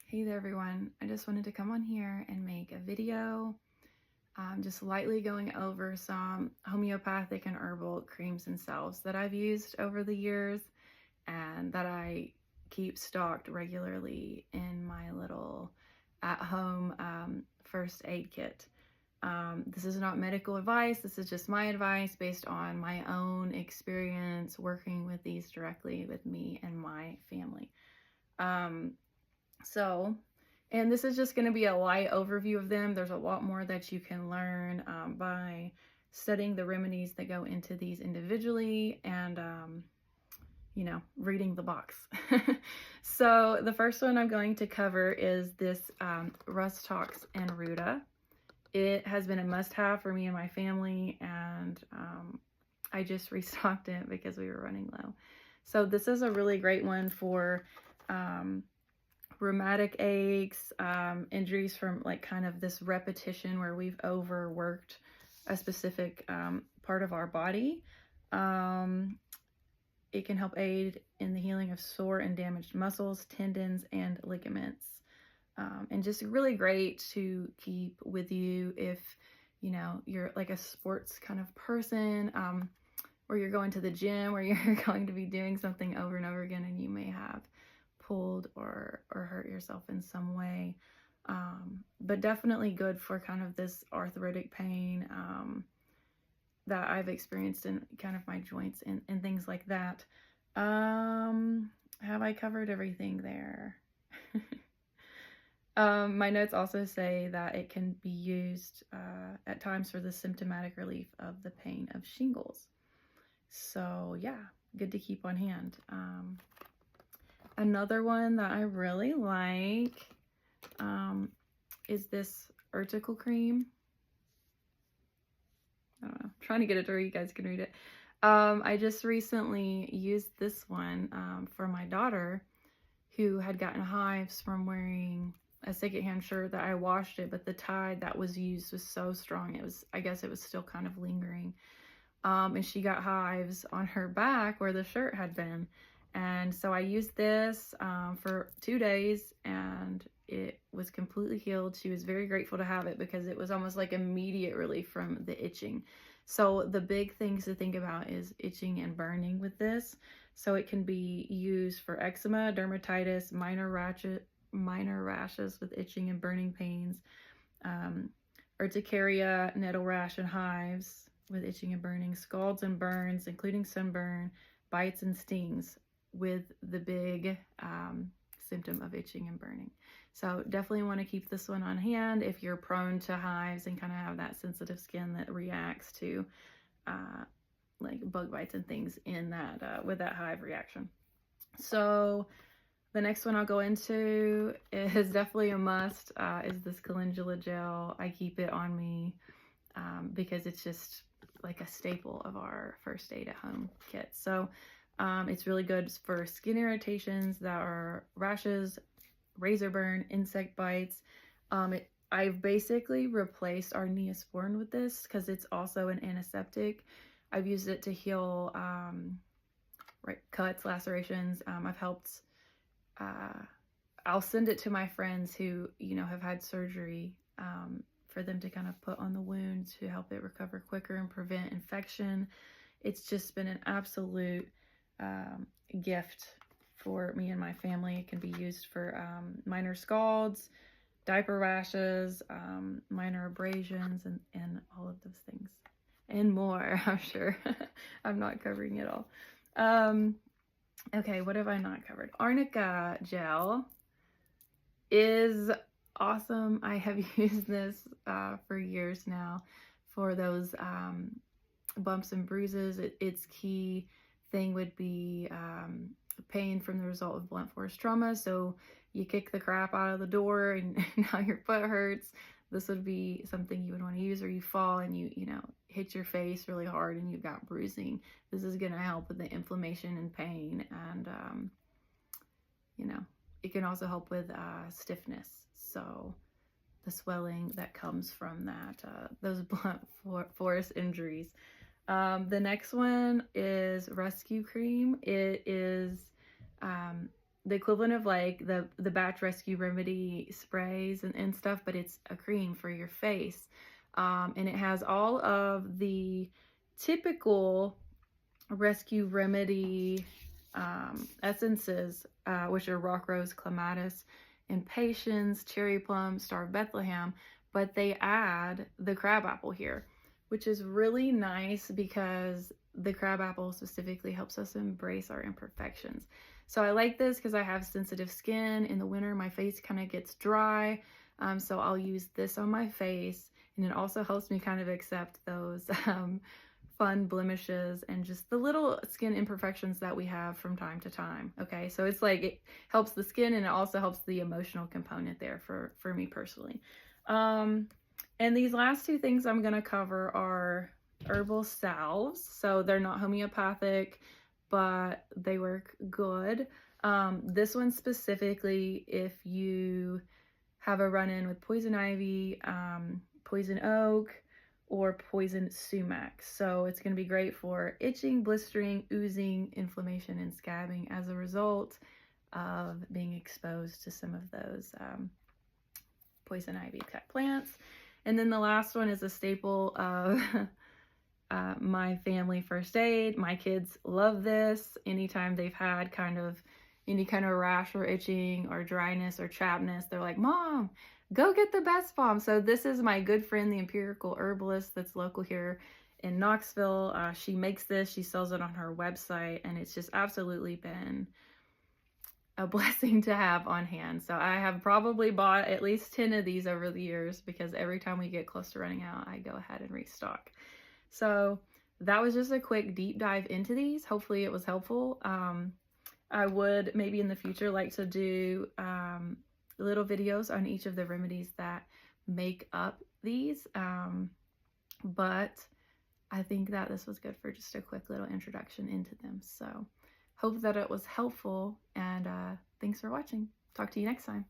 Hey there everyone, I just wanted to come on here and make a video just lightly going over some homeopathic and herbal creams and salves that I've used over the years and that I keep stocked regularly in my little at-home first aid kit. This is not medical advice, this is just my advice based on my own experience working with these directly with me and my family. And this is just going to be a light overview of them. There's a lot more that you can learn by studying the remedies that go into these individually and, reading the box. So the first one I'm going to cover is this Rust Tox and Ruta. It has been a must-have for me and my family, and I just restocked it because we were running low. So this is a really great one for rheumatic aches, injuries from like kind of this repetition where we've overworked a specific part of our body. It can help aid in the healing of sore and damaged muscles, tendons, and ligaments. And just really great to keep with you if, you're like a sports kind of person, or you're going to the gym, where you're going to be doing something over and over again and you may have pulled or hurt yourself in some way. But definitely good for kind of this arthritic pain that I've experienced in kind of my joints and things like that. Have I covered everything there? My notes also say that it can be used at times for the symptomatic relief of the pain of shingles. So yeah, good to keep on hand. Another one that I really like is this Urtical cream. I don't know, I'm trying to get it to where you guys can read it. I just recently used this one for my daughter, who had gotten hives from wearing a secondhand shirt that I washed it, but the tide that was used was so strong, I guess it was still kind of lingering. And she got hives on her back where the shirt had been. And so I used this for 2 days and it was completely healed. She was very grateful to have it because it was almost like immediate relief from the itching. So the big things to think about is itching and burning with this. So it can be used for eczema, dermatitis, minor rashes with itching and burning pains, urticaria, nettle rash and hives with itching and burning, scalds and burns, including sunburn, bites and stings, with the big symptom of itching and burning. So definitely want to keep this one on hand if you're prone to hives and kind of have that sensitive skin that reacts to like bug bites and things in that with that hive reaction. So the next one I'll go into is definitely a must, is this calendula gel. I keep it on me because it's just like a staple of our first aid at home kit. So it's really good for skin irritations that are rashes, razor burn, insect bites. I've basically replaced our Neosporin with this because it's also an antiseptic. I've used it to heal cuts, lacerations. I've helped, I'll send it to my friends who, have had surgery for them to kind of put on the wound to help it recover quicker and prevent infection. It's just been an absolute gift for me and my family. It can be used for minor scalds, diaper rashes, minor abrasions, and all of those things and more. I'm sure I'm not covering it all. Okay, what have I not covered? Arnica gel is awesome. I have used this for years now for those bumps and bruises. Its key thing would be pain from the result of blunt force trauma. So you kick the crap out of the door and now your foot hurts. This would be something you would want to use, or you fall and you hit your face really hard and you've got bruising. This is going to help with the inflammation and pain, and it can also help with stiffness. So the swelling that comes from that, those blunt force injuries. The next one is Rescue Cream. It is the equivalent of like the batch rescue remedy sprays and stuff, but it's a cream for your face. And it has all of the typical rescue remedy essences, which are rock rose, clematis, impatiens, cherry plum, star of Bethlehem, but they add the crabapple here, which is really nice because the crabapple specifically helps us embrace our imperfections. So I like this because I have sensitive skin. In the winter, my face kind of gets dry, so I'll use this on my face, and it also helps me kind of accept those fun blemishes and just the little skin imperfections that we have from time to time. Okay, so it's like it helps the skin and it also helps the emotional component there for me personally. And these last two things I'm going to cover are herbal salves. So they're not homeopathic, but they work good. This one specifically, if you have a run-in with poison ivy, poison oak, or poison sumac. So it's going to be great for itching, blistering, oozing, inflammation, and scabbing as a result of being exposed to some of those poison ivy type plants. And then the last one is a staple of my family first aid. My kids love this. Anytime they've had any kind of rash or itching or dryness or chappedness, they're like, Mom, go get the best balm. So this is my good friend, the Empirical Herbalist that's local here in Knoxville. She makes this, she sells it on her website, and it's just absolutely been a blessing to have on hand. So I have probably bought at least 10 of these over the years because every time we get close to running out, I go ahead and restock. So that was just a quick deep dive into these. Hopefully it was helpful. I would maybe in the future like to do little videos on each of the remedies that make up these, but I think that this was good for just a quick little introduction into them. So hope that it was helpful, and thanks for watching. Talk to you next time.